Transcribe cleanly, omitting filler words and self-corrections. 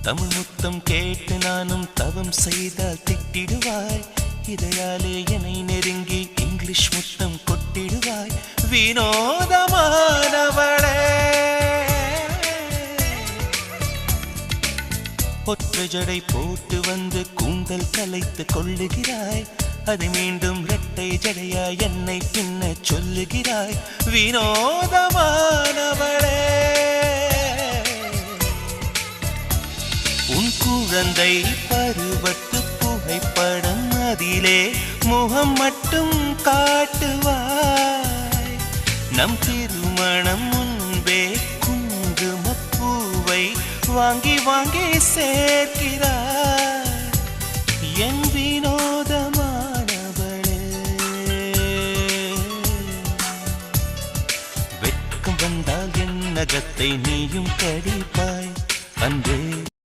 தமிழ் முத்தம் கேட்டு நானும் தவம் செய்தால் திட்டிடுவாய். இதையாலே என்னை நெருங்கி இங்கிலீஷ் முத்தம் கொட்டிடுவாய். வினோதமானவளே, ஒற்றை ஜடை போட்டு வந்து கூந்தல் கலைத்து கொள்ளுகிறாய். அது மீண்டும் இரட்டை ஜடையா என்னை பின்ன சொல்லுகிறாய். வினோதமானவளே, உன் குழந்தை பருவத்து புகைப்படம் அதிலே முகம் மட்டும் காட்டுவாய். நம் திருமணம் முன்பே குங்குமப்பூவை வாங்கி வாங்கி சேர்க்கிறாய். என் வினோதமானவளே, வெட்கம் வந்தால் என் நகத்தை நீயும் கடிப்பாய். அன்பே